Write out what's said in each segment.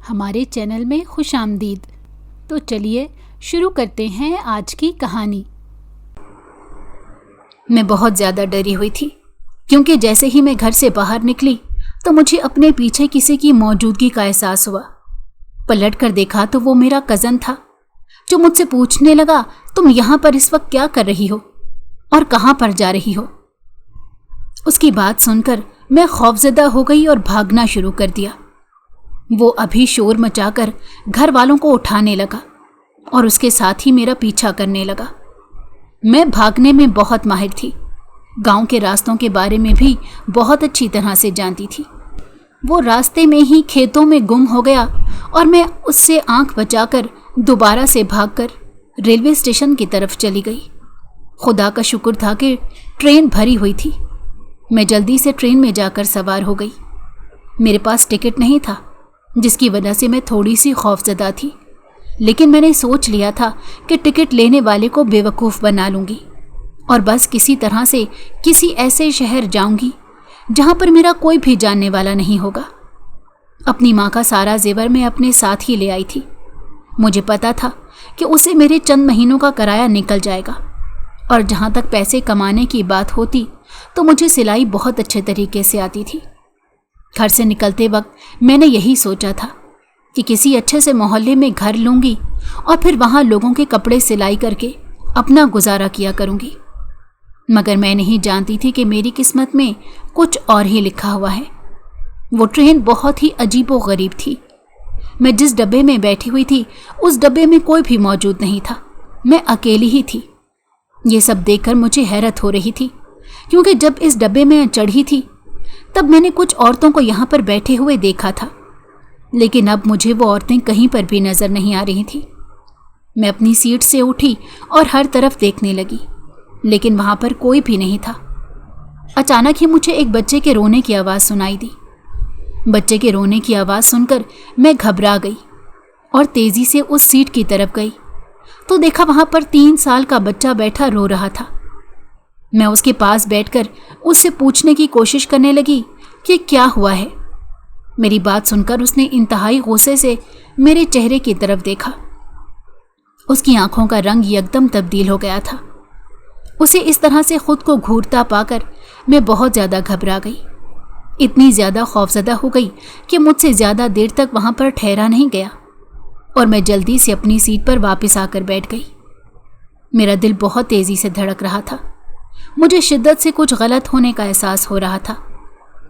ہمارے چینل میں خوش آمدید۔ تو چلیے شروع کرتے ہیں آج کی کہانی۔ میں بہت زیادہ ڈری ہوئی تھی کیونکہ جیسے ہی میں گھر سے باہر نکلی تو مجھے اپنے پیچھے کسی کی موجودگی کا احساس ہوا۔ پلٹ کر دیکھا تو وہ میرا کزن تھا جو مجھ سے پوچھنے لگا، تم یہاں پر اس وقت کیا کر رہی ہو اور کہاں پر جا رہی ہو؟ اس کی بات سن کر میں خوفزدہ ہو گئی اور بھاگنا شروع کر دیا۔ وہ ابھی شور مچا کر گھر والوں کو اٹھانے لگا اور اس کے ساتھ ہی میرا پیچھا کرنے لگا۔ میں بھاگنے میں بہت ماہر تھی، گاؤں کے راستوں کے بارے میں بھی بہت اچھی طرح سے جانتی تھی۔ وہ راستے میں ہی کھیتوں میں گم ہو گیا اور میں اس سے آنکھ بچا کر دوبارہ سے بھاگ کر ریلوے اسٹیشن کی طرف چلی گئی۔ خدا کا شکر تھا کہ ٹرین بھری ہوئی تھی۔ میں جلدی سے ٹرین میں جا کر سوار ہو گئی۔ میرے پاس ٹکٹ نہیں تھا جس کی وجہ سے میں تھوڑی سی خوفزدہ تھی، لیکن میں نے سوچ لیا تھا کہ ٹکٹ لینے والے کو بے وقوف بنا لوں گی اور بس کسی طرح سے کسی ایسے شہر جاؤں گی جہاں پر میرا کوئی بھی جاننے والا نہیں ہوگا۔ اپنی ماں کا سارا زیور میں اپنے ساتھ ہی لے آئی تھی۔ مجھے پتا تھا کہ اسے میرے چند مہینوں کا کرایہ نکل جائے گا، اور جہاں تک پیسے کمانے کی بات ہوتی تو مجھے سلائی بہت اچھے طریقے سے آتی تھی۔ گھر سے نکلتے وقت میں نے یہی سوچا تھا کہ کسی اچھے سے محلے میں گھر لوں گی اور پھر وہاں لوگوں کے کپڑے سلائی کر کے اپنا گزارا کیا کروں گی، مگر میں نہیں جانتی تھی کہ میری قسمت میں کچھ اور ہی لکھا ہوا ہے۔ وہ ٹرین بہت ہی عجیب و غریب تھی۔ میں جس ڈبے میں بیٹھی ہوئی تھی اس ڈبے میں کوئی بھی موجود نہیں تھا، میں اکیلی ہی تھی۔ یہ سب دیکھ کر مجھے حیرت ہو رہی تھی کیونکہ جب اس ڈبے میں چڑھی تھی تب میں نے کچھ عورتوں کو یہاں پر بیٹھے ہوئے دیکھا تھا، لیکن اب مجھے وہ عورتیں کہیں پر بھی نظر نہیں آ رہی تھیں۔ میں اپنی سیٹ سے اٹھی اور ہر طرف دیکھنے لگی، لیکن وہاں پر کوئی بھی نہیں تھا۔ اچانک ہی مجھے ایک بچے کے رونے کی آواز سنائی دی۔ بچے کے رونے کی آواز سن کر میں گھبرا گئی اور تیزی سے اس سیٹ کی طرف گئی تو دیکھا وہاں پر 3 سال کا بچہ بیٹھا رو رہا تھا۔ میں اس کے پاس بیٹھ کر اس سے پوچھنے کی کوشش کرنے لگی کہ کیا ہوا ہے۔ میری بات سن کر اس نے انتہائی غصے سے میرے چہرے کی طرف دیکھا۔ اس کی آنکھوں کا رنگ یکدم تبدیل ہو گیا تھا۔ اسے اس طرح سے خود کو گھورتا پا کر میں بہت زیادہ گھبرا گئی، اتنی زیادہ خوفزدہ ہو گئی کہ مجھ سے زیادہ دیر تک وہاں پر ٹھہرا نہیں گیا اور میں جلدی سے اپنی سیٹ پر واپس آ کر بیٹھ گئی۔ میرا دل بہت تیزی سے دھڑک رہا تھا۔ مجھے شدت سے کچھ غلط ہونے کا احساس ہو رہا تھا۔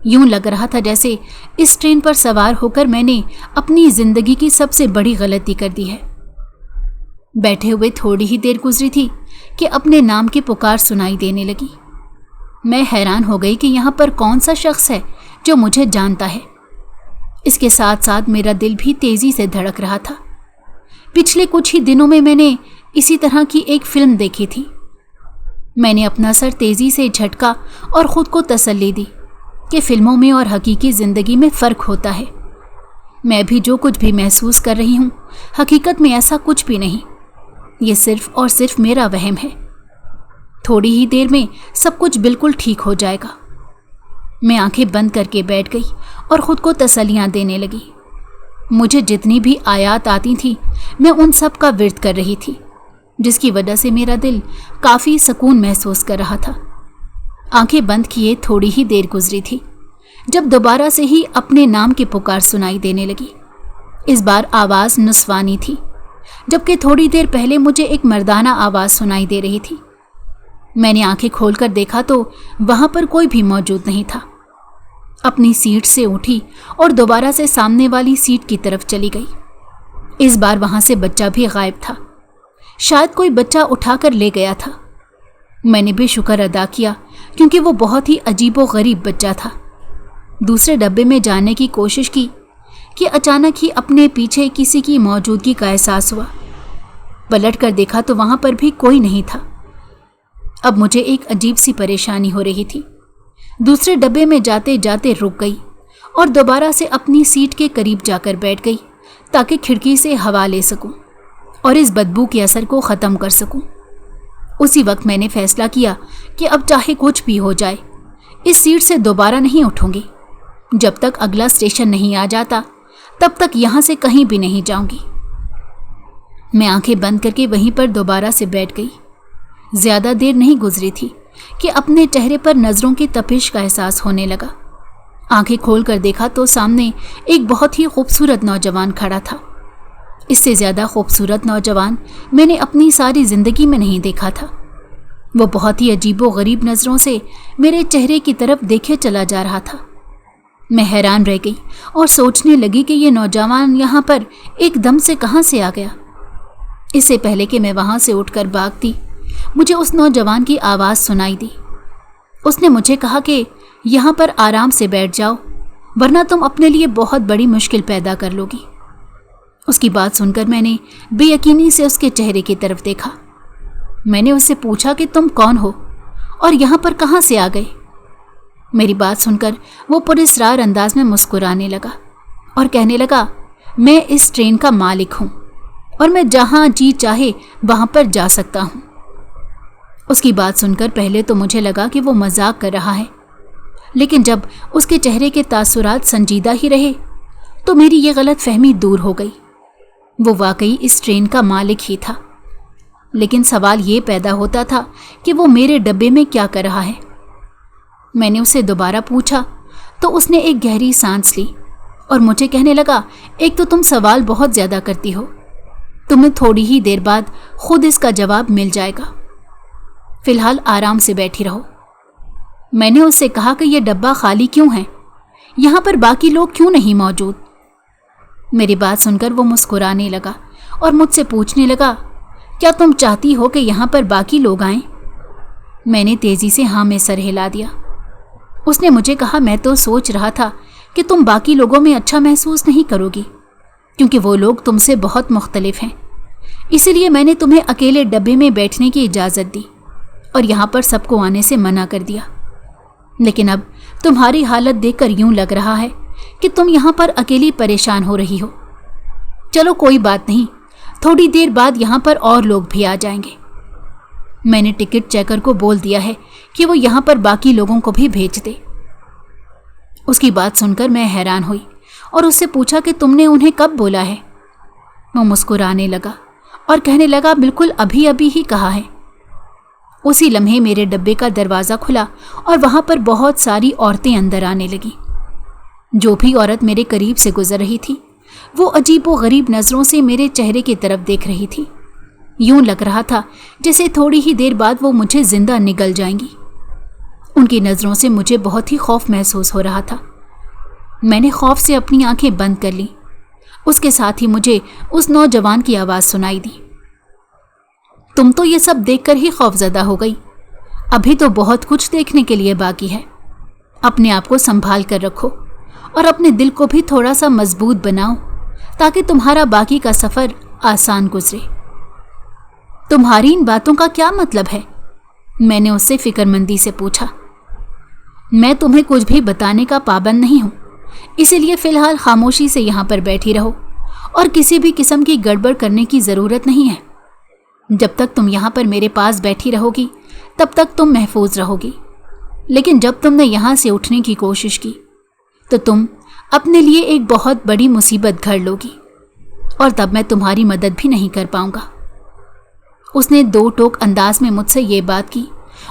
یوں لگ رہا تھا جیسے اس ٹرین پر سوار ہو کر میں نے اپنی زندگی کی سب سے بڑی غلطی کر دی ہے۔ بیٹھے ہوئے تھوڑی ہی دیر گزری تھی کہ اپنے نام کی پکار سنائی دینے لگی۔ میں حیران ہو گئی کہ یہاں پر کون سا شخص ہے جو مجھے جانتا ہے۔ اس کے ساتھ ساتھ میرا دل بھی تیزی سے دھڑک رہا تھا۔ پچھلے کچھ ہی دنوں میں نے اسی طرح کی ایک فلم دیکھی تھی۔ میں نے اپنا سر تیزی سے جھٹکا اور خود کو تسلی دی کہ فلموں میں اور حقیقی زندگی میں فرق ہوتا ہے۔ میں بھی جو کچھ بھی محسوس کر رہی ہوں حقیقت میں ایسا کچھ بھی نہیں، یہ صرف اور صرف میرا وہم ہے۔ تھوڑی ہی دیر میں سب کچھ بالکل ٹھیک ہو جائے گا۔ میں آنکھیں بند کر کے بیٹھ گئی اور خود کو تسلیاں دینے لگی۔ مجھے جتنی بھی آیات آتی تھیں میں ان سب کا ورد کر رہی تھی، جس کی وجہ سے میرا دل کافی سکون محسوس کر رہا تھا۔ آنکھیں بند کیے تھوڑی ہی دیر گزری تھی جب دوبارہ سے ہی اپنے نام کی پکار سنائی دینے لگی۔ اس بار آواز نسوانی تھی، جبکہ تھوڑی دیر پہلے مجھے ایک مردانہ آواز سنائی دے رہی تھی۔ میں نے آنکھیں کھول کر دیکھا تو وہاں پر کوئی بھی موجود نہیں تھا۔ اپنی سیٹ سے اٹھی اور دوبارہ سے سامنے والی سیٹ کی طرف چلی گئی۔ اس بار وہاں سے بچہ بھی غائب تھا، شاید کوئی بچہ اٹھا کر لے گیا تھا۔ میں نے بھی شکر ادا کیا کیونکہ وہ بہت ہی عجیب و غریب بچہ تھا۔ دوسرے ڈبے میں جانے کی کوشش کی کہ اچانک ہی اپنے پیچھے کسی کی موجودگی کا احساس ہوا۔ پلٹ کر دیکھا تو وہاں پر بھی کوئی نہیں تھا۔ اب مجھے ایک عجیب سی پریشانی ہو رہی تھی۔ دوسرے ڈبے میں جاتے جاتے رک گئی اور دوبارہ سے اپنی سیٹ کے قریب جا کر بیٹھ گئی تاکہ کھڑکی سے ہوا لے سکوں اور اس بدبو کے اثر کو ختم کر سکوں۔ اسی وقت میں نے فیصلہ کیا کہ اب چاہے کچھ بھی ہو جائے اس سیٹ سے دوبارہ نہیں اٹھوں گی جب تک اگلا اسٹیشن نہیں آ جاتا، तब तक यहाँ से कहीं भी नहीं जाऊंगी। मैं आंखें बंद करके वहीं पर दोबारा से बैठ गई। ज्यादा देर नहीं गुजरी थी कि अपने चेहरे पर नजरों की तपिश का एहसास होने लगा। आंखें खोलकर देखा तो सामने एक बहुत ही खूबसूरत नौजवान खड़ा था। इससे ज्यादा खूबसूरत नौजवान मैंने अपनी सारी जिंदगी में नहीं देखा था। वो बहुत ही अजीबोगरीब नजरों से मेरे चेहरे की तरफ देखे चला जा रहा था। मैं हैरान रह गई और सोचने लगी कि ये नौजवान यहाँ पर एकदम से कहाँ से आ गया। इससे पहले कि मैं वहां से उठकर भागती, मुझे उस नौजवान की आवाज़ सुनाई दी। उसने मुझे कहा कि यहाँ पर आराम से बैठ जाओ, वरना तुम अपने लिए बहुत बड़ी मुश्किल पैदा कर लोगी। उसकी बात सुनकर मैंने बेयकीनी से उसके चेहरे की तरफ देखा। मैंने उससे पूछा कि तुम कौन हो और यहाँ पर कहाँ से आ गए। मेरी बात सुनकर वो पुरस्कार अंदाज में मुस्कुराने लगा और कहने लगा, मैं इस ट्रेन का मालिक हूँ और मैं जहाँ जी चाहे वहाँ पर जा सकता हूँ। उसकी बात सुनकर पहले तो मुझे लगा कि वो मजाक कर रहा है, लेकिन जब उसके चेहरे के तासुरात संजीदा ही रहे तो मेरी ये गलत फहमी दूर हो गई। वो वाकई इस ट्रेन का मालिक ही था। लेकिन सवाल ये पैदा होता था कि वो मेरे डब्बे में क्या कर रहा है। मैंने उसे दोबारा पूछा तो उसने एक गहरी सांस ली और मुझे कहने लगा, एक तो तुम सवाल बहुत ज़्यादा करती हो, तुम्हें थोड़ी ही देर बाद खुद इसका जवाब मिल जाएगा। फिलहाल आराम से बैठी रहो। मैंने उससे कहा कि यह डब्बा खाली क्यों है, यहाँ पर बाकी लोग क्यों नहीं मौजूद। मेरी बात सुनकर वो मुस्कुराने लगा और मुझसे पूछने लगा, क्या तुम चाहती हो कि यहाँ पर बाकी लोग आएं? मैंने तेजी से हाँ में सर हिला दिया। उसने मुझे कहा, मैं तो सोच रहा था कि तुम बाकी लोगों में अच्छा महसूस नहीं करोगी, क्योंकि वो लोग तुमसे बहुत मुख्तलिफ हैं। इसीलिए मैंने तुम्हें अकेले डब्बे में बैठने की इजाज़त दी और यहाँ पर सबको आने से मना कर दिया। लेकिन अब तुम्हारी हालत देखकर यूं लग रहा है कि तुम यहाँ पर अकेली परेशान हो रही हो। चलो कोई बात नहीं, थोड़ी देर बाद यहाँ पर और लोग भी आ जाएंगे। मैंने टिकट चेकर को बोल दिया है कि वो यहाँ पर बाकी लोगों को भी भेज दे। उसकी बात सुनकर मैं हैरान हुई और उससे पूछा कि तुमने उन्हें कब बोला है? वो मुस्कुराने लगा और कहने लगा, बिल्कुल अभी अभी ही कहा है। उसी लम्हे मेरे डब्बे का दरवाज़ा खुला और वहाँ पर बहुत सारी औरतें अंदर आने लगीं। जो भी औरत मेरे करीब से गुजर रही थी वो अजीबोगरीब नज़रों से मेरे चेहरे की तरफ देख रही थी। यूं लग रहा था जैसे थोड़ी ही देर बाद वो मुझे जिंदा निगल जाएंगी। उनकी नज़रों से मुझे बहुत ही खौफ महसूस हो रहा था। मैंने खौफ से अपनी आंखें बंद कर लीं। उसके साथ ही मुझे उस नौजवान की आवाज़ सुनाई दी, तुम तो ये सब देखकर ही खौफजदा हो गई, अभी तो बहुत कुछ देखने के लिए बाकी है। अपने आप को संभाल कर रखो और अपने दिल को भी थोड़ा सा मजबूत बनाओ ताकि तुम्हारा बाकी का सफ़र आसान गुजरे। तुम्हारी इन बातों का क्या मतलब है? मैंने उससे फिक्रमंदी से पूछा। मैं तुम्हें कुछ भी बताने का पाबंद नहीं हूँ, इसीलिए फ़िलहाल खामोशी से यहाँ पर बैठी रहो और किसी भी किस्म की गड़बड़ करने की ज़रूरत नहीं है। जब तक तुम यहाँ पर मेरे पास बैठी रहोगी तब तक तुम महफूज रहोगी, लेकिन जब तुमने यहाँ से उठने की कोशिश की तो तुम अपने लिए एक बहुत बड़ी मुसीबत घर लोगी और तब मैं तुम्हारी मदद भी नहीं कर पाऊंगा। उसने दो टोक अंदाज में मुझसे ये बात की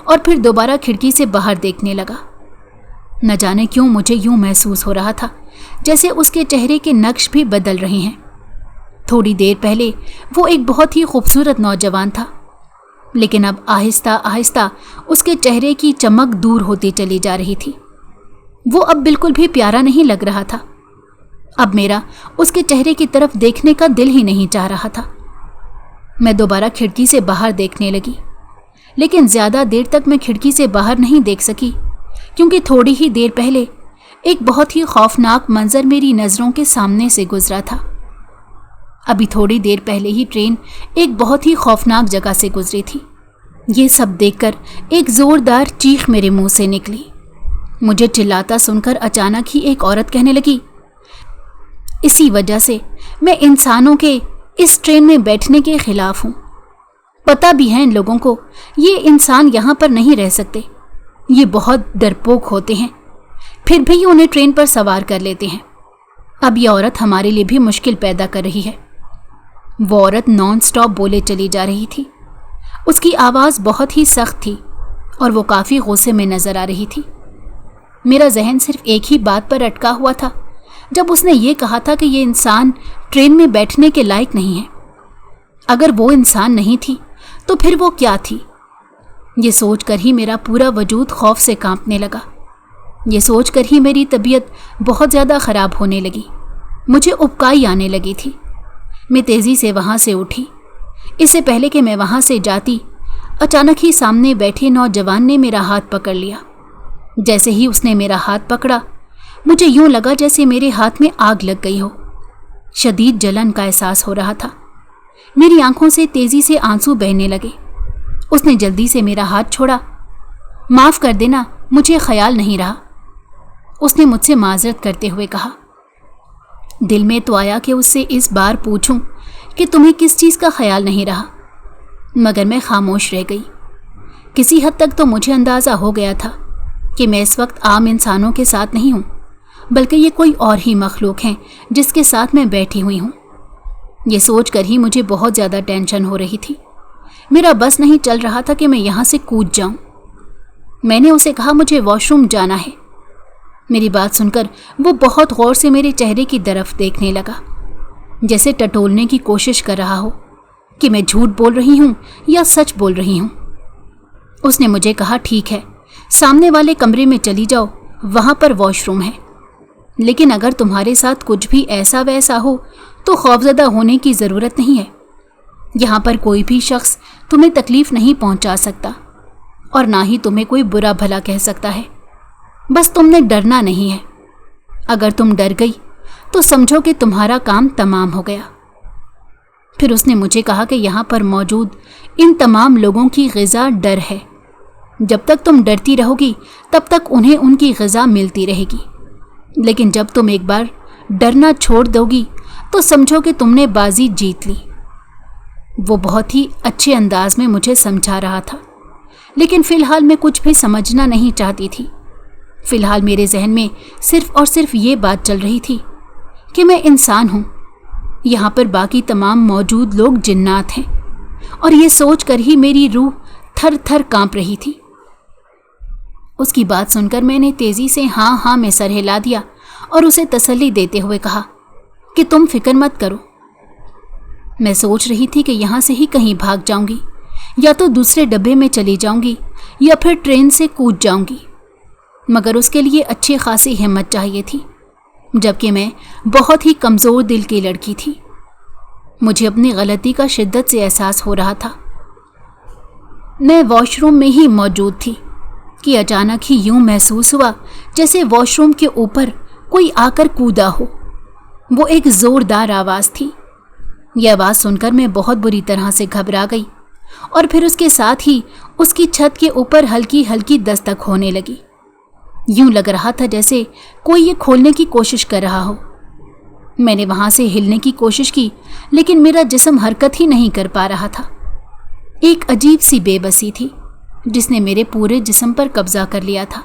और फिर दोबारा खिड़की से बाहर देखने लगा। न जाने क्यों मुझे यूं महसूस हो रहा था जैसे उसके चेहरे के नक्श भी बदल रहे हैं। थोड़ी देर पहले वो एक बहुत ही खूबसूरत नौजवान था, लेकिन अब आहिस्ता आहिस्ता उसके चेहरे की चमक दूर होती चली जा रही थी। वो अब बिल्कुल भी प्यारा नहीं लग रहा था। अब मेरा उसके चेहरे की तरफ देखने का दिल ही नहीं चाह रहा था। मैं दोबारा खिड़की से बाहर देखने लगी, लेकिन ज़्यादा देर तक मैं खिड़की से बाहर नहीं देख सकी, क्योंकि थोड़ी ही देर पहले एक बहुत ही खौफनाक मंजर मेरी नज़रों के सामने से गुजरा था। अभी थोड़ी देर पहले ही ट्रेन एक बहुत ही खौफनाक जगह से गुजरी थी। ये सब देखकर एक ज़ोरदार चीख मेरे मुंह से निकली। मुझे चिल्लाता सुनकर अचानक ही एक औरत कहने लगी, इसी वजह से मैं इंसानों के इस ट्रेन में बैठने के खिलाफ हूँ। पता भी है इन लोगों को ये इंसान यहाँ पर नहीं रह सकते। ये बहुत डरपोक होते हैं, फिर भी उन्हें ट्रेन पर सवार कर लेते हैं। अब ये औरत हमारे लिए भी मुश्किल पैदा कर रही है। वो औरत नॉन स्टॉप बोले चली जा रही थी। उसकी आवाज़ बहुत ही सख्त थी और वो काफ़ी गुस्से में नज़र आ रही थी। मेरा जहन सिर्फ एक ही बात पर अटका हुआ था, जब उसने ये कहा था कि ये इंसान ट्रेन में बैठने के लायक नहीं है। अगर वो इंसान नहीं थी तो फिर वो क्या थी? ये सोचकर ही मेरा पूरा वजूद खौफ से कांपने लगा। ये सोचकर ही मेरी तबीयत बहुत ज़्यादा ख़राब होने लगी। मुझे उबकाई आने लगी थी। मैं तेज़ी से वहाँ से उठी। इससे पहले कि मैं वहाँ से जाती, अचानक ही सामने बैठे नौजवान ने मेरा हाथ पकड़ लिया। जैसे ही उसने मेरा हाथ पकड़ा, मुझे यूं लगा जैसे मेरे हाथ में आग लग गई हो। शदीद जलन का एहसास हो रहा था। मेरी आंखों से तेज़ी से आंसू बहने लगे। उसने जल्दी से मेरा हाथ छोड़ा। माफ़ कर देना, मुझे ख्याल नहीं रहा, उसने मुझसे माजरत करते हुए कहा। दिल में तो आया कि उससे इस बार पूछूं कि तुम्हें किस चीज़ का ख्याल नहीं रहा, मगर मैं खामोश रह गई। किसी हद तक तो मुझे अंदाज़ा हो गया था कि मैं इस वक्त आम इंसानों के साथ नहीं हूँ, बल्कि ये कोई और ही मखलूक हैं जिसके साथ मैं बैठी हुई हूँ। ये सोच कर ही मुझे बहुत ज़्यादा टेंशन हो रही थी। मेरा बस नहीं चल रहा था कि मैं यहाँ से कूद जाऊँ। मैंने उसे कहा, मुझे वॉशरूम जाना है। मेरी बात सुनकर वो बहुत गौर से मेरे चेहरे की तरफ देखने लगा, जैसे टटोलने की कोशिश कर रहा हो कि मैं झूठ बोल रही हूँ या सच बोल रही हूँ। उसने मुझे कहा, ठीक है, सामने वाले कमरे में चली जाओ, वहाँ पर वॉशरूम है। लेकिन अगर तुम्हारे साथ कुछ भी ऐसा वैसा हो तो खौफजदा होने की ज़रूरत नहीं है। यहाँ पर कोई भी शख्स तुम्हें तकलीफ़ नहीं पहुँचा सकता और ना ही तुम्हें कोई बुरा भला कह सकता है। बस तुमने डरना नहीं है। अगर तुम डर गई तो समझो कि तुम्हारा काम तमाम हो गया। फिर उसने मुझे कहा कि यहाँ पर मौजूद इन तमाम लोगों की ग़िज़ा डर है। जब तक तुम डरती रहोगी तब तक उन्हें उनकी ग़िज़ा मिलती रहेगी, लेकिन जब तुम एक बार डरना छोड़ दोगी तो समझो कि तुमने बाजी जीत ली। वो बहुत ही अच्छे अंदाज में मुझे समझा रहा था, लेकिन फ़िलहाल मैं कुछ भी समझना नहीं चाहती थी। फ़िलहाल मेरे जहन में सिर्फ़ और सिर्फ ये बात चल रही थी कि मैं इंसान हूँ, यहाँ पर बाकी तमाम मौजूद लोग जिन्नात हैं, और ये सोच कर ही मेरी रूह थर थर काँप रही थी। उसकी बात सुनकर मैंने तेज़ी से हाँ हाँ में सर हिला दिया और उसे तसल्ली देते हुए कहा कि तुम फिक्र मत करो। मैं सोच रही थी कि यहाँ से ही कहीं भाग जाऊंगी, या तो दूसरे डब्बे में चली जाऊंगी या फिर ट्रेन से कूद जाऊंगी, मगर उसके लिए अच्छी खासी हिम्मत चाहिए थी, जबकि मैं बहुत ही कमज़ोर दिल की लड़की थी। मुझे अपनी गलती का शिद्दत से एहसास हो रहा था। मैं वॉशरूम में ही मौजूद थी कि अचानक ही यूं महसूस हुआ जैसे वॉशरूम के ऊपर कोई आकर कूदा हो। वो एक ज़ोरदार आवाज़ थी। यह आवाज़ सुनकर मैं बहुत बुरी तरह से घबरा गई, और फिर उसके साथ ही उसकी छत के ऊपर हल्की हल्की दस्तक होने लगी। यूं लग रहा था जैसे कोई ये खोलने की कोशिश कर रहा हो। मैंने वहाँ से हिलने की कोशिश की, लेकिन मेरा जिस्म हरकत ही नहीं कर पा रहा था। एक अजीब सी बेबसी थी जिसने मेरे पूरे जिस्म पर कब्जा कर लिया था।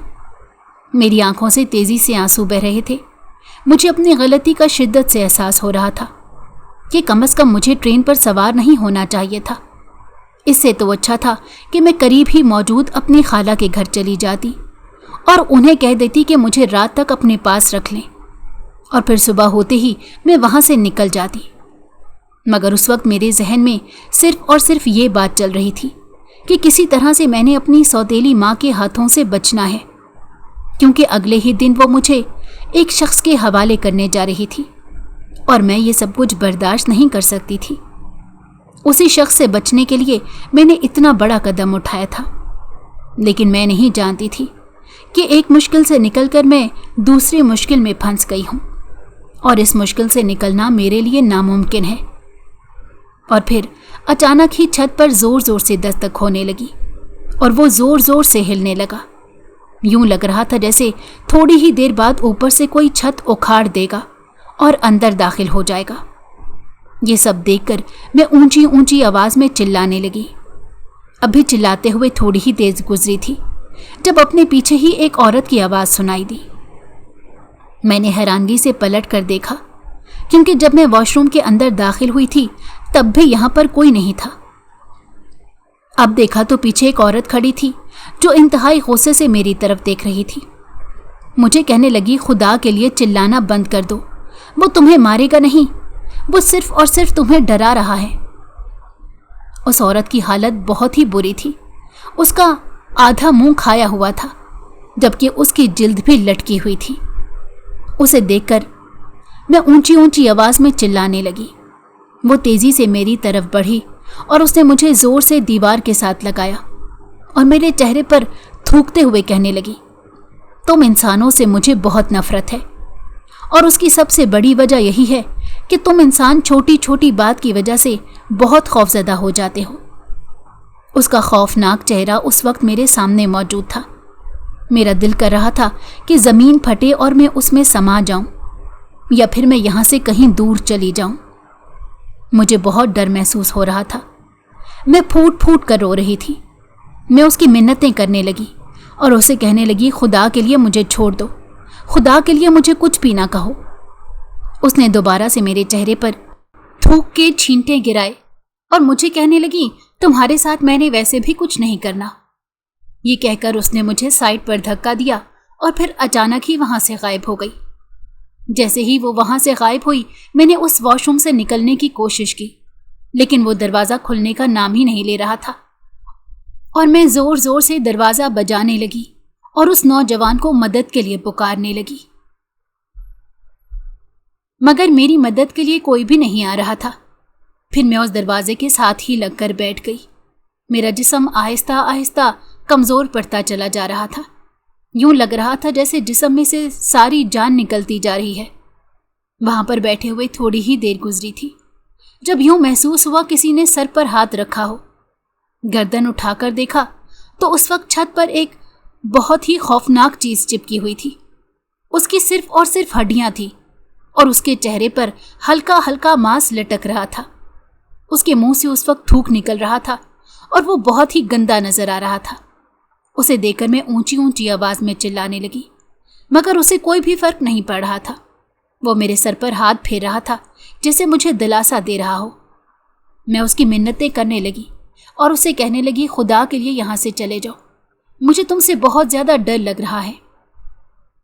मेरी आंखों से तेज़ी से आंसू बह रहे थे। मुझे अपनी गलती का शिद्दत से एहसास हो रहा था कि कम से कम मुझे ट्रेन पर सवार नहीं होना चाहिए था। इससे तो अच्छा था कि मैं करीब ही मौजूद अपनी खाला के घर चली जाती और उन्हें कह देती कि मुझे रात तक अपने पास रख लें, और फिर सुबह होते ही मैं वहाँ से निकल जाती। मगर उस वक्त मेरे जहन में सिर्फ और सिर्फ ये बात चल रही थी कि किसी तरह से मैंने अपनी सौतेली माँ के हाथों से बचना है, क्योंकि अगले ही दिन वो मुझे एक शख्स के हवाले करने जा रही थी और मैं ये सब कुछ बर्दाश्त नहीं कर सकती थी। उसी शख्स से बचने के लिए मैंने इतना बड़ा कदम उठाया था, लेकिन मैं नहीं जानती थी कि एक मुश्किल से निकलकर मैं दूसरी मुश्किल में फंस गई हूँ, और इस मुश्किल से निकलना मेरे लिए नामुमकिन है। और फिर अचानक ही छत पर ज़ोर ज़ोर से दस्तक होने लगी और वो ज़ोर ज़ोर से हिलने लगा। यूं लग रहा था जैसे थोड़ी ही देर बाद ऊपर से कोई छत उखाड़ देगा और अंदर दाखिल हो जाएगा। ये सब देखकर मैं ऊंची ऊंची आवाज़ में चिल्लाने लगी। अभी चिल्लाते हुए थोड़ी ही देर गुजरी थी जब अपने पीछे ही एक औरत की आवाज़ सुनाई दी। मैंने हैरानगी से पलट कर देखा, क्योंकि जब मैं वॉशरूम के अंदर दाखिल हुई थी तब भी यहाँ पर कोई नहीं था। अब देखा तो पीछे एक औरत खड़ी थी जो इंतहाई गुस्से से मेरी तरफ देख रही थी। मुझे कहने लगी, खुदा के लिए चिल्लाना बंद कर दो, वो तुम्हें मारेगा नहीं, वो सिर्फ और सिर्फ तुम्हें डरा रहा है। उस औरत की हालत बहुत ही बुरी थी। उसका आधा मुंह खाया हुआ था, जबकि उसकी जिल्द भी लटकी हुई थी। उसे देखकर मैं ऊंची ऊंची आवाज में चिल्लाने लगी। वो तेजी से मेरी तरफ बढ़ी और उसने मुझे जोर से दीवार के साथ लगाया और मेरे चेहरे पर थूकते हुए कहने लगी, तुम इंसानों से मुझे बहुत नफरत है, और उसकी सबसे बड़ी वजह यही है कि तुम इंसान छोटी छोटी बात की वजह से बहुत खौफजदा हो जाते हो। उसका खौफनाक चेहरा उस वक्त मेरे सामने मौजूद था। मेरा दिल कर रहा था कि ज़मीन फटे और मैं उसमें समा जाऊं, या फिर मैं यहाँ से कहीं दूर चली जाऊं। मुझे बहुत डर महसूस हो रहा था। मैं फूट फूट कर रो रही थी। मैं उसकी मिन्नतें करने लगी और उसे कहने लगी, खुदा के लिए मुझे छोड़ दो, खुदा के लिए मुझे कुछ भी ना कहो। उसने दोबारा से मेरे चेहरे पर थूक के छींटे गिराए और मुझे कहने लगी, तुम्हारे साथ मैंने वैसे भी कुछ नहीं करना। ये कहकर उसने मुझे साइड पर धक्का दिया और फिर अचानक ही वहां से गायब हो गई। जैसे ही वो वहां से गायब हुई, मैंने उस वॉशरूम से निकलने की कोशिश की, लेकिन वो दरवाज़ा खुलने का नाम ही नहीं ले रहा था और मैं ज़ोर ज़ोर से दरवाज़ा बजाने लगी और उस नौजवान को मदद के लिए पुकारने लगी, मगर मेरी मदद के लिए कोई भी नहीं आ रहा था। फिर मैं उस दरवाजे के साथ ही लगकर बैठ गई। मेरा जिस्म आहिस्ता आहिस्ता कमज़ोर पड़ता चला जा रहा था। यूं लग रहा था जैसे जिस्म में से सारी जान निकलती जा रही है। वहां पर बैठे हुए थोड़ी ही देर गुजरी थी जब यूं महसूस हुआ किसी ने सर पर हाथ रखा हो। गर्दन उठाकर देखा तो उस वक्त छत पर एक बहुत ही खौफनाक चीज चिपकी हुई थी। उसकी सिर्फ और सिर्फ हड्डियां थी और उसके चेहरे पर हल्का हल्का मांस लटक रहा था। उसके मुंह से उस वक्त थूक निकल रहा था और वो बहुत ही गंदा नजर आ रहा था। उसे देखकर मैं ऊंची ऊंची आवाज में चिल्लाने लगी, मगर उसे कोई भी फर्क नहीं पड़ रहा था। वो मेरे सर पर हाथ फेर रहा था जैसे मुझे दिलासा दे रहा हो। मैं उसकी मिन्नतें करने लगी और उसे कहने लगी, खुदा के लिए यहाँ से चले जाओ, मुझे तुमसे बहुत ज्यादा डर लग रहा है।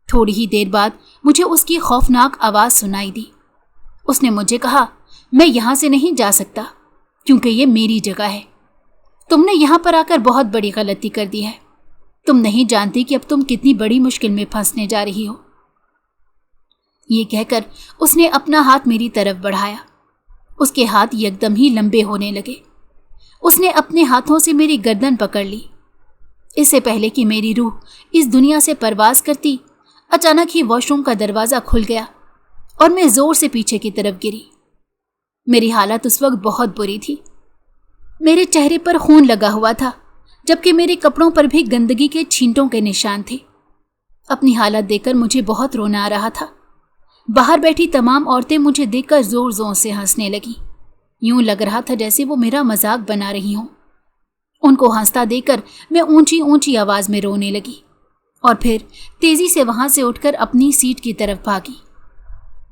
थोड़ी ही देर बाद मुझे उसकी खौफनाक आवाज सुनाई दी। उसने मुझे कहा, मैं यहाँ से नहीं जा सकता क्योंकि ये मेरी जगह है। तुमने यहाँ पर आकर बहुत बड़ी गलती कर दी है। तुम नहीं जानती कि अब तुम कितनी बड़ी मुश्किल में फंसने जा रही हो। ये कहकर उसने अपना हाथ मेरी तरफ बढ़ाया। उसके हाथ एकदम ही लंबे होने लगे। उसने अपने हाथों से मेरी गर्दन पकड़ ली। इससे पहले कि मेरी रूह इस दुनिया से परवाज करती, अचानक ही वॉशरूम का दरवाज़ा खुल गया और मैं जोर से पीछे की तरफ गिरी। मेरी हालत उस वक्त बहुत बुरी थी। मेरे चेहरे पर खून लगा हुआ था, जबकि मेरे कपड़ों पर भी गंदगी के छींटों के निशान थे। अपनी हालत देखकर मुझे बहुत रोना आ रहा था। बाहर बैठी तमाम औरतें मुझे देखकर जोर जोर से हंसने लगी। यूं लग रहा था जैसे वो मेरा मजाक बना रही हों। उनको हंसता देखकर मैं ऊंची ऊंची आवाज में रोने लगी और फिर तेजी से वहां से उठकर अपनी सीट की तरफ भागी।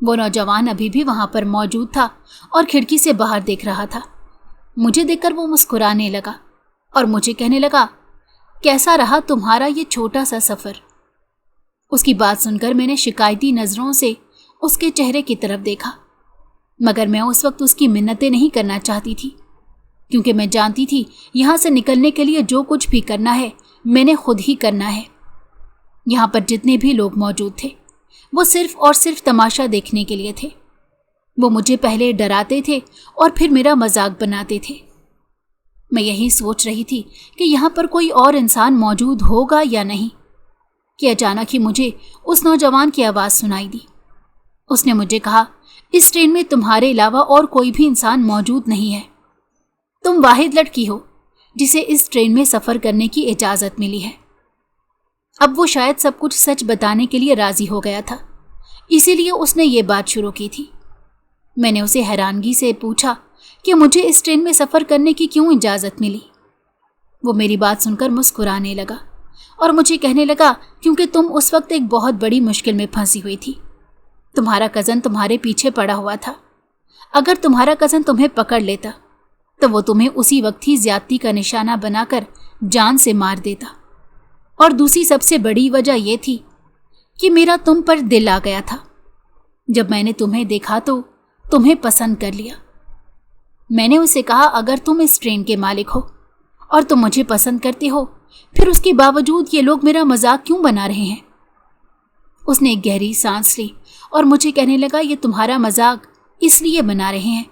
वो नौजवान अभी भी वहां पर मौजूद था और खिड़की से बाहर देख रहा था। मुझे देखकर वो मुस्कुराने लगा और मुझे कहने लगा, कैसा रहा तुम्हारा ये छोटा सा सफर। उसकी बात सुनकर मैंने शिकायती नजरों से उसके चेहरे की तरफ देखा, मगर मैं उस वक्त उसकी मिन्नतें नहीं करना चाहती थी, क्योंकि मैं जानती थी यहाँ से निकलने के लिए जो कुछ भी करना है मैंने खुद ही करना है। यहाँ पर जितने भी लोग मौजूद थे वो सिर्फ और सिर्फ तमाशा देखने के लिए थे। वो मुझे पहले डराते थे और फिर मेरा मजाक बनाते थे। मैं यही सोच रही थी कि यहाँ पर कोई और इंसान मौजूद होगा या नहीं कि अचानक ही मुझे उस नौजवान की आवाज़ सुनाई दी। उसने मुझे कहा, इस ट्रेन में तुम्हारे अलावा और कोई भी इंसान मौजूद नहीं है। तुम वाहिद लड़की हो जिसे इस ट्रेन में सफ़र करने की इजाज़त मिली है। अब वो शायद सब कुछ सच बताने के लिए राज़ी हो गया था, इसीलिए उसने ये बात शुरू की थी। मैंने उसे हैरानगी से पूछा कि मुझे इस ट्रेन में सफ़र करने की क्यों इजाज़त मिली। वो मेरी बात सुनकर मुस्कुराने लगा और मुझे कहने लगा, क्योंकि तुम उस वक्त एक बहुत बड़ी मुश्किल में फंसी हुई थी तुम्हारा कज़न तुम्हारे पीछे पड़ा हुआ था। अगर तुम्हारा कज़न तुम्हें पकड़ लेता तो वो तुम्हें उसी वक्त ही ज्यादती का निशाना बनाकर जान से मार देता। और दूसरी सबसे बड़ी वजह यह थी कि मेरा तुम पर दिल आ गया था। जब मैंने तुम्हें देखा तो तुम्हें पसंद कर लिया। मैंने उसे कहा, अगर तुम इस ट्रेन के मालिक हो और तुम मुझे पसंद करते हो, फिर उसके बावजूद ये लोग मेरा मजाक क्यों बना रहे हैं? उसने एक गहरी सांस ली और मुझे कहने लगा, ये तुम्हारा मजाक इसलिए बना रहे हैं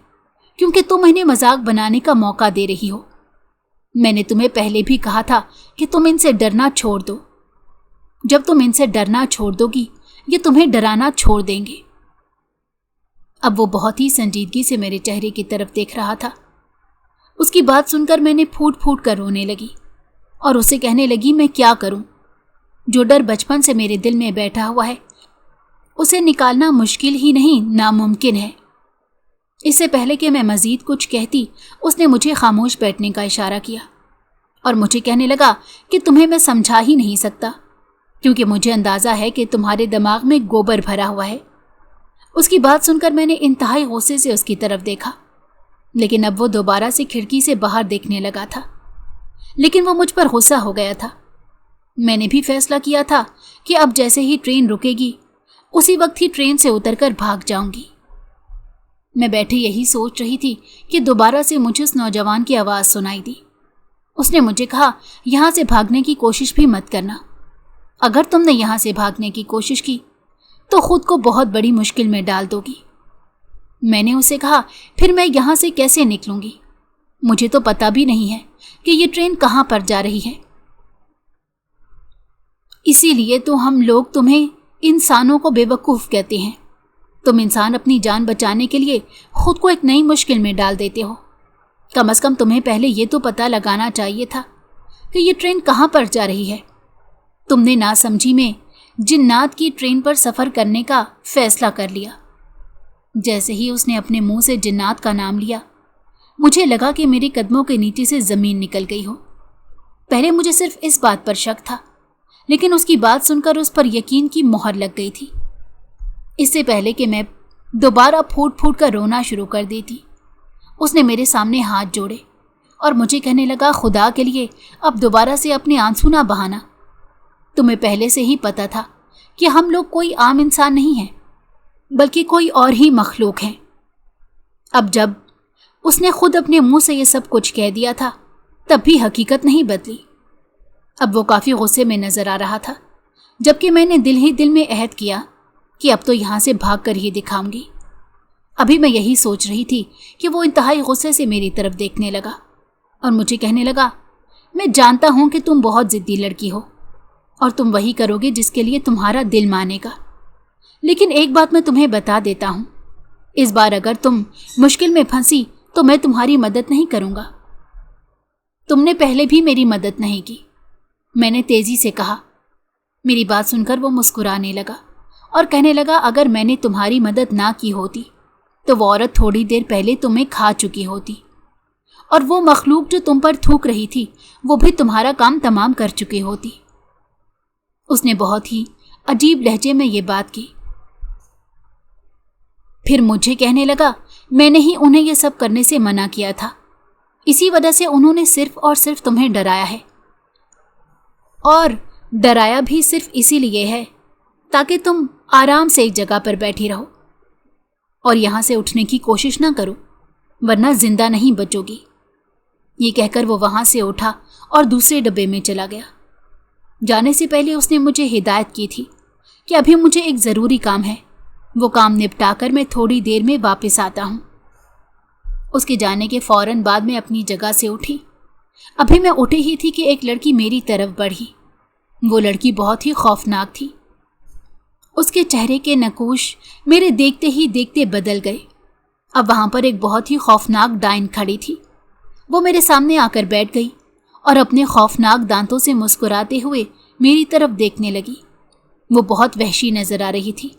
क्योंकि तुम इन्हें मजाक बनाने का मौका दे रही हो। मैंने तुम्हें पहले भी कहा था कि तुम इनसे डरना छोड़ दो। जब तुम इनसे डरना छोड़ दोगी, ये तुम्हें डराना छोड़ देंगे। अब वो बहुत ही संजीदगी से मेरे चेहरे की तरफ देख रहा था। उसकी बात सुनकर मैंने फूट फूट कर रोने लगी और उसे कहने लगी, मैं क्या करूं? जो डर बचपन से मेरे दिल में बैठा हुआ है, उसे निकालना मुश्किल ही नहीं, नामुमकिन है। इससे पहले कि मैं मजीद कुछ कहती, उसने मुझे खामोश बैठने का इशारा किया और मुझे कहने लगा कि तुम्हें मैं समझा ही नहीं सकता, क्योंकि मुझे अंदाज़ा है कि तुम्हारे दिमाग में गोबर भरा हुआ है। उसकी बात सुनकर मैंने इंतहाई गुस्से से उसकी तरफ देखा, लेकिन अब वो दोबारा से खिड़की से बाहर देखने लगा था। लेकिन वो मुझ पर गुस्सा हो गया था। मैंने भी फैसला किया था कि अब जैसे ही ट्रेन रुकेगी, उसी वक्त ही ट्रेन से उतरकर भाग जाऊंगी। मैं बैठे यही सोच रही थी कि दोबारा से मुझे उस नौजवान की आवाज़ सुनाई दी। उसने मुझे कहा, यहाँ से भागने की कोशिश भी मत करना। अगर तुमने यहाँ से भागने की कोशिश की तो खुद को बहुत बड़ी मुश्किल में डाल दोगी। मैंने उसे कहा, फिर मैं यहाँ से कैसे निकलूंगी? मुझे तो पता भी नहीं है कि ये ट्रेन कहाँ पर जा रही है। इसीलिए तो हम लोग तुम्हें इंसानों को बेवकूफ़ कहते हैं। तुम इंसान अपनी जान बचाने के लिए खुद को एक नई मुश्किल में डाल देते हो। कम से कम तुम्हें पहले ये तो पता लगाना चाहिए था कि ये ट्रेन कहाँ पर जा रही है। तुमने नासमझी में जिन्नात की ट्रेन पर सफ़र करने का फैसला कर लिया। जैसे ही उसने अपने मुंह से जिन्नात का नाम लिया, मुझे लगा कि मेरे कदमों के नीचे से ज़मीन निकल गई हो। पहले मुझे सिर्फ इस बात पर शक था, लेकिन उसकी बात सुनकर उस पर यकीन की मोहर लग गई थी। इससे पहले कि मैं दोबारा फूट फूट कर रोना शुरू कर देती, उसने मेरे सामने हाथ जोड़े और मुझे कहने लगा, खुदा के लिए अब दोबारा से अपने आंसू ना बहाना। तुम्हें पहले से ही पता था कि हम लोग कोई आम इंसान नहीं हैं, बल्कि कोई और ही मखलूक हैं। अब जब उसने खुद अपने मुंह से ये सब कुछ कह दिया था, तब भी हकीकत नहीं बदली। अब वो काफ़ी गुस्से में नज़र आ रहा था, जबकि मैंने दिल ही दिल में अहद किया कि अब तो यहाँ से भाग कर ही दिखाऊंगी। अभी मैं यही सोच रही थी कि वो इंतहाई गुस्से से मेरी तरफ देखने लगा और मुझे कहने लगा, मैं जानता हूँ कि तुम बहुत ज़िद्दी लड़की हो और तुम वही करोगे जिसके लिए तुम्हारा दिल मानेगा। लेकिन एक बात मैं तुम्हें बता देता हूँ, इस बार अगर तुम मुश्किल में फंसी तो मैं तुम्हारी मदद नहीं करूँगा। तुमने पहले भी मेरी मदद नहीं की, मैंने तेज़ी से कहा। मेरी बात सुनकर वो मुस्कुराने लगा और कहने लगा, अगर मैंने तुम्हारी मदद ना की होती तो वो औरत थोड़ी देर पहले तुम्हें खा चुकी होती, और वो मखलूक जो तुम पर थूक रही थी वो भी तुम्हारा काम तमाम कर चुकी होती। उसने बहुत ही अजीब लहजे में ये बात की। फिर मुझे कहने लगा, मैंने ही उन्हें ये सब करने से मना किया था। इसी वजह से उन्होंने सिर्फ और सिर्फ तुम्हें डराया है, और डराया भी सिर्फ इसीलिए है ताकि तुम आराम से एक जगह पर बैठी रहो और यहाँ से उठने की कोशिश ना करो, वरना जिंदा नहीं बचोगी। ये कहकर वो वहाँ से उठा और दूसरे डब्बे में चला गया। जाने से पहले उसने मुझे हिदायत की थी कि अभी मुझे एक ज़रूरी काम है, वो काम निपटाकर मैं थोड़ी देर में वापस आता हूँ। उसके जाने के फ़ौरन बाद मैं अपनी जगह से उठी। अभी मैं उठी ही थी कि एक लड़की मेरी तरफ बढ़ी। वो लड़की बहुत ही खौफनाक थी। उसके चेहरे के नकूश मेरे देखते ही देखते बदल गए। अब वहाँ पर एक बहुत ही खौफनाक डाइन खड़ी थी। वो मेरे सामने आकर बैठ गई और अपने खौफनाक दांतों से मुस्कुराते हुए मेरी तरफ देखने लगी। वो बहुत वहशी नजर आ रही थी।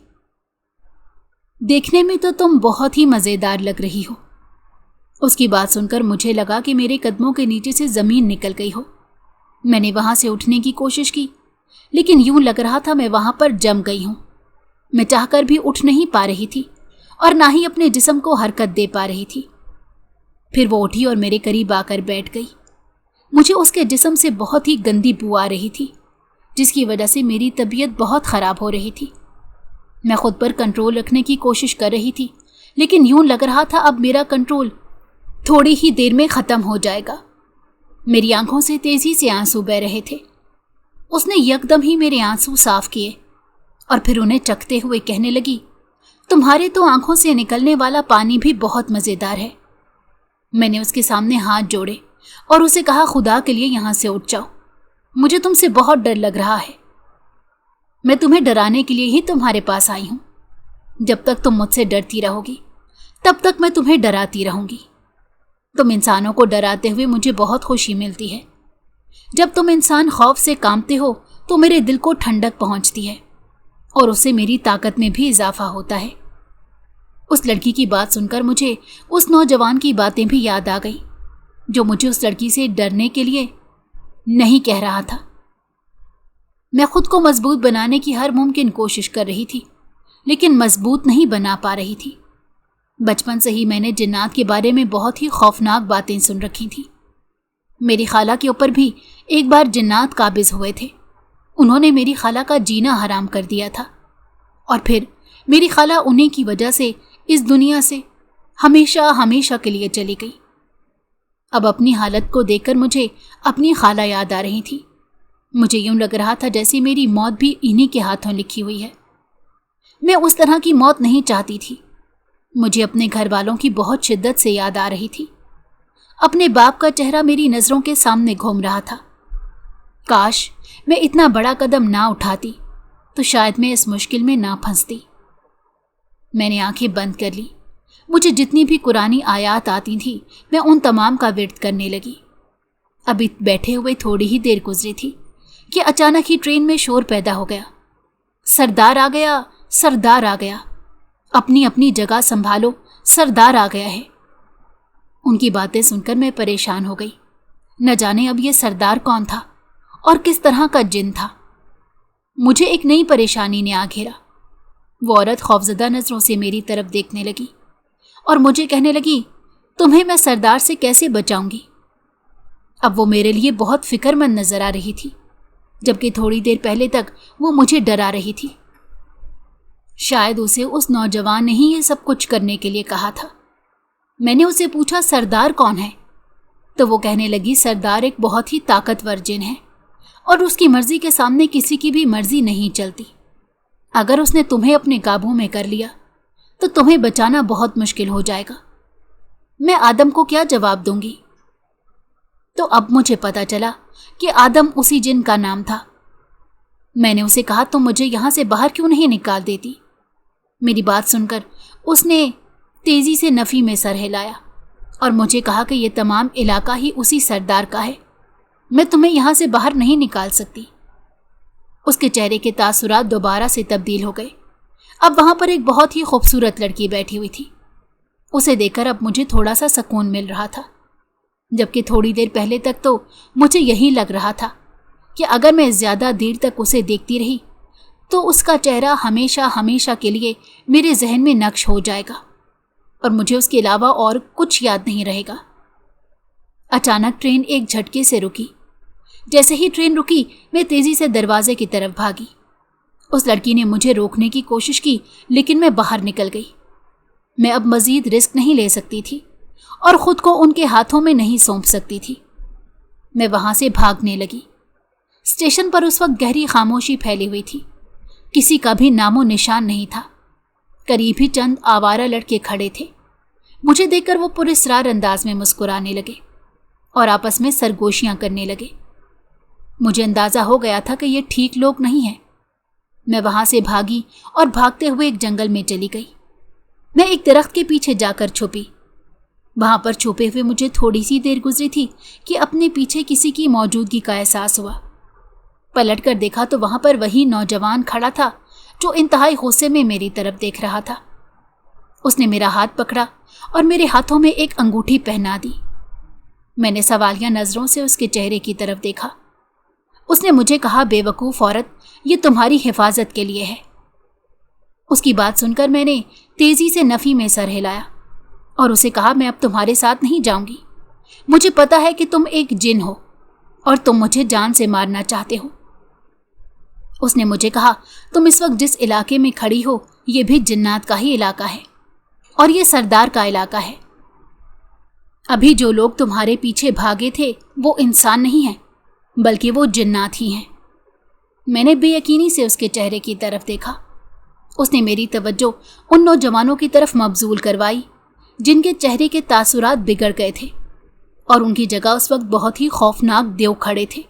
देखने में तो तुम बहुत ही मज़ेदार लग रही हो। उसकी बात सुनकर मुझे लगा कि मेरे कदमों के नीचे से ज़मीन निकल गई हो। मैंने वहाँ से उठने की कोशिश की, लेकिन यूं लग रहा था मैं वहाँ पर जम गई हूँ। मैं चाहकर भी उठ नहीं पा रही थी और ना ही अपने जिस्म को हरकत दे पा रही थी। फिर वो उठी और मेरे करीब आकर बैठ गई। मुझे उसके जिस्म से बहुत ही गंदी बू आ रही थी, जिसकी वजह से मेरी तबीयत बहुत ख़राब हो रही थी। मैं खुद पर कंट्रोल रखने की कोशिश कर रही थी, लेकिन यूं लग रहा था अब मेरा कंट्रोल थोड़ी ही देर में ख़त्म हो जाएगा। मेरी आंखों से तेज़ी से आंसू बह रहे थे। उसने यकदम ही मेरे आंसू साफ किए और फिर उन्हें चखते हुए कहने लगी, तुम्हारे तो आंखों से निकलने वाला पानी भी बहुत मज़ेदार है। मैंने उसके सामने हाथ जोड़े और उसे कहा, खुदा के लिए यहाँ से उठ जाओ, मुझे तुमसे बहुत डर लग रहा है। मैं तुम्हें डराने के लिए ही तुम्हारे पास आई हूँ। जब तक तुम मुझसे डरती रहोगी तब तक मैं तुम्हें डराती रहूंगी। तुम इंसानों को डराते हुए मुझे बहुत खुशी मिलती है। जब तुम इंसान खौफ से कांपते हो तो मेरे दिल को ठंडक पहुंचती है और उससे मेरी ताकत में भी इजाफा होता है। उस लड़की की बात सुनकर मुझे उस नौजवान की बातें भी याद आ गई, जो मुझे उस लड़की से डरने के लिए नहीं कह रहा था। मैं खुद को मजबूत बनाने की हर मुमकिन कोशिश कर रही थी, लेकिन मजबूत नहीं बना पा रही थी। बचपन से ही मैंने जिन्नात के बारे में बहुत ही खौफनाक बातें सुन रखी थी। मेरी खाला के ऊपर भी एक बार जिन्नात काबिज हुए थे। उन्होंने मेरी खाला का जीना हराम कर दिया था और फिर मेरी खाला उन्हीं की वजह से इस दुनिया से हमेशा हमेशा के लिए चली गई। अब अपनी हालत को देखकर मुझे अपनी खाला याद आ रही थी। मुझे यूं लग रहा था जैसे मेरी मौत भी इन्हीं के हाथों लिखी हुई है। मैं उस तरह की मौत नहीं चाहती थी। मुझे अपने घर वालों की बहुत शिद्दत से याद आ रही थी। अपने बाप का चेहरा मेरी नज़रों के सामने घूम रहा था। काश मैं इतना बड़ा कदम ना उठाती तो शायद मैं इस मुश्किल में ना फंसती। मैंने आंखें बंद कर ली। मुझे जितनी भी कुरानी आयात आती थी मैं उन तमाम का विर्द करने लगी। अभी बैठे हुए थोड़ी ही देर गुजरी थी कि अचानक ही ट्रेन में शोर पैदा हो गया। सरदार आ गया, सरदार आ गया, अपनी अपनी जगह संभालो, सरदार आ गया है। उनकी बातें सुनकर मैं परेशान हो गई। न जाने अब ये सरदार कौन था और किस तरह का जिन था। मुझे एक नई परेशानी ने आ घेरा। वो औरत खौफजदा नज़रों से मेरी तरफ देखने लगी और मुझे कहने लगी, तुम्हें मैं सरदार से कैसे बचाऊंगी। अब वो मेरे लिए बहुत फिक्रमंद नजर आ रही थी, जबकि थोड़ी देर पहले तक वो मुझे डरा रही थी। शायद उसे उस नौजवान ने ही ये सब कुछ करने के लिए कहा था। मैंने उसे पूछा, सरदार कौन है? तो वो कहने लगी, सरदार एक बहुत ही ताकतवर जिन है और उसकी मर्जी के सामने किसी की भी मर्जी नहीं चलती। अगर उसने तुम्हें अपने काबू में कर लिया तो तुम्हें बचाना बहुत मुश्किल हो जाएगा। मैं आदम को क्या जवाब दूंगी? तो अब मुझे पता चला कि आदम उसी जिन का नाम था। मैंने उसे कहा, तुम मुझे यहां से बाहर क्यों नहीं निकाल देती? मेरी बात सुनकर उसने तेजी से नफी में सर हिलाया और मुझे कहा कि यह तमाम इलाका ही उसी सरदार का है, मैं तुम्हें यहां से बाहर नहीं निकाल सकती। उसके चेहरे के तासुरात दोबारा से तब्दील हो गए। अब वहां पर एक बहुत ही खूबसूरत लड़की बैठी हुई थी। उसे देखकर अब मुझे थोड़ा सा सुकून मिल रहा था, जबकि थोड़ी देर पहले तक तो मुझे यही लग रहा था कि अगर मैं ज़्यादा देर तक उसे देखती रही तो उसका चेहरा हमेशा हमेशा के लिए मेरे जहन में नक्श हो जाएगा और मुझे उसके अलावा और कुछ याद नहीं रहेगा। अचानक ट्रेन एक झटके से रुकी। जैसे ही ट्रेन रुकी मैं तेज़ी से दरवाजे की तरफ भागी। उस लड़की ने मुझे रोकने की कोशिश की, लेकिन मैं बाहर निकल गई। मैं अब मज़ीद रिस्क नहीं ले सकती थी और ख़ुद को उनके हाथों में नहीं सौंप सकती थी। मैं वहाँ से भागने लगी। स्टेशन पर उस वक्त गहरी खामोशी फैली हुई थी। किसी का भी नामो निशान नहीं था। करीब ही चंद आवारा लड़के खड़े थे। मुझे देखकर वो पुरस्कार अंदाज में मुस्कुराने लगे और आपस में सरगोशियां करने लगे। मुझे अंदाज़ा हो गया था कि ये ठीक लोग नहीं हैं। मैं वहाँ से भागी और भागते हुए एक जंगल में चली गई। मैं एक दरख्त के पीछे जाकर छुपी। वहाँ पर छुपे हुए मुझे थोड़ी सी देर गुजरी थी कि अपने पीछे किसी की मौजूदगी का एहसास हुआ। पलट कर देखा तो वहाँ पर वही नौजवान खड़ा था जो इंतहाई गुस्से में मेरी तरफ देख रहा था। उसने मेरा हाथ पकड़ा और मेरे हाथों में एक अंगूठी पहना दी। मैंने सवालिया नज़रों से उसके चेहरे की तरफ देखा। उसने मुझे कहा, बेवकूफ़ औरत, ये तुम्हारी हिफाजत के लिए है। उसकी बात सुनकर मैंने तेजी से नफ़ी में सर हिलाया और उसे कहा, मैं अब तुम्हारे साथ नहीं जाऊंगी। मुझे पता है कि तुम एक जिन हो और तुम मुझे जान से मारना चाहते हो। उसने मुझे कहा, तुम इस वक्त जिस इलाके में खड़ी हो ये भी जिन्नात का ही इलाका है और ये सरदार का इलाका है। अभी जो लोग तुम्हारे पीछे भागे थे वो इंसान नहीं हैं, बल्कि वो जिन्नात ही हैं। मैंने बेयकीनी से उसके चेहरे की तरफ देखा। उसने मेरी तवज्जो उन नौजवानों की तरफ मबजूल करवाई जिनके चेहरे के तासुरात बिगड़ गए थे और उनकी जगह उस वक्त बहुत ही खौफनाक देव खड़े थे।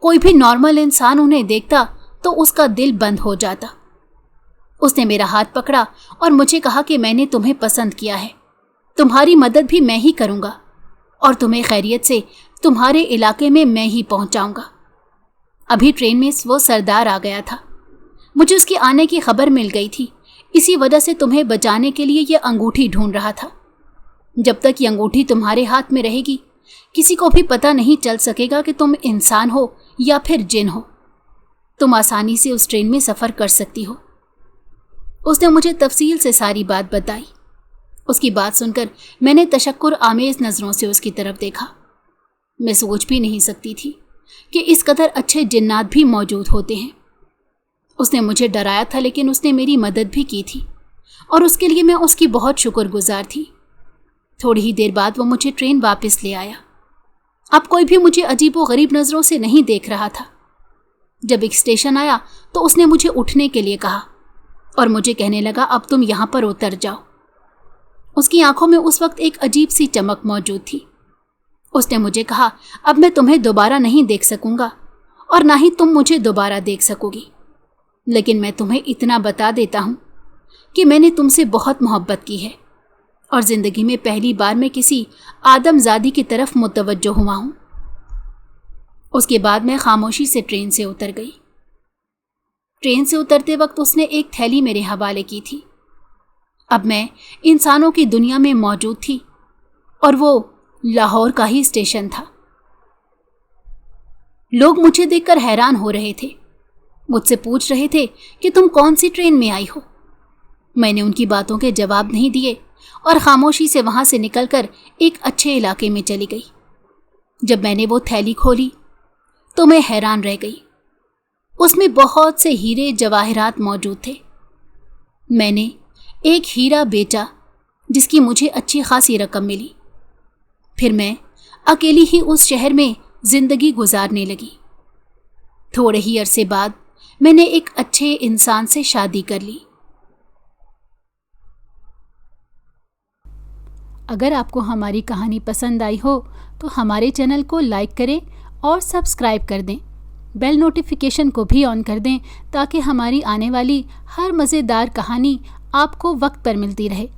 कोई भी नॉर्मल इंसान उन्हें देखता तो उसका दिल बंद हो जाता। उसने मेरा हाथ पकड़ा और मुझे कहा कि मैंने तुम्हें पसंद किया है, तुम्हारी मदद भी मैं ही करूँगा और तुम्हें खैरियत से तुम्हारे इलाके में मैं ही पहुँचाऊँगा। अभी ट्रेन में वो सरदार आ गया था। मुझे उसके आने की खबर मिल गई थी, इसी वजह से तुम्हें बचाने के लिए ये अंगूठी ढूंढ रहा था। जब तक ये अंगूठी तुम्हारे हाथ में रहेगी किसी को भी पता नहीं चल सकेगा कि तुम इंसान हो या फिर जिन हो। तुम आसानी से उस ट्रेन में सफ़र कर सकती हो। उसने मुझे तफसील से सारी बात बताई। उसकी बात सुनकर मैंने तशक्कुर आमेज़ नज़रों से उसकी तरफ देखा। मैं सोच भी नहीं सकती थी कि इस कदर अच्छे जिन्नात भी मौजूद होते हैं। उसने मुझे डराया था लेकिन उसने मेरी मदद भी की थी और उसके लिए मैं उसकी बहुत शुक्रगुजार थी। थोड़ी ही देर बाद वो मुझे ट्रेन वापस ले आया। अब कोई भी मुझे अजीब व गरीब नज़रों से नहीं देख रहा था। जब एक स्टेशन आया तो उसने मुझे उठने के लिए कहा और मुझे कहने लगा, अब तुम यहाँ पर उतर जाओ। उसकी आंखों में उस वक्त एक अजीब सी चमक मौजूद थी। उसने मुझे कहा, अब मैं तुम्हें दोबारा नहीं देख सकूंगा और ना ही तुम मुझे दोबारा देख सकोगी, लेकिन मैं तुम्हें इतना बता देता हूँ कि मैंने तुमसे बहुत मोहब्बत की है और ज़िंदगी में पहली बार मैं किसी आदमजादी की तरफ मुतवज्जो हुआ हूँ। उसके बाद मैं खामोशी से ट्रेन से उतर गई। ट्रेन से उतरते वक्त उसने एक थैली मेरे हवाले की थी। अब मैं इंसानों की दुनिया में मौजूद थी और वो लाहौर का ही स्टेशन था। लोग मुझे देखकर हैरान हो रहे थे, मुझसे पूछ रहे थे कि तुम कौन सी ट्रेन में आई हो। मैंने उनकी बातों के जवाब नहीं दिए और खामोशी से वहां से निकलकर एक अच्छे इलाके में चली गई। जब मैंने वो थैली खोली तो मैं हैरान रह गई। उसमें बहुत से हीरे जवाहरात मौजूद थे। मैंने एक हीरा बेचा जिसकी मुझे अच्छी खासी रकम मिली। फिर मैं अकेली ही उस शहर में जिंदगी गुजारने लगी। थोड़े ही अरसे बाद मैंने एक अच्छे इंसान से शादी कर ली। अगर आपको हमारी कहानी पसंद आई हो तो हमारे चैनल को लाइक करें और सब्सक्राइब कर दें। बेल नोटिफिकेशन को भी ऑन कर दें ताकि हमारी आने वाली हर मज़ेदार कहानी आपको वक्त पर मिलती रहे।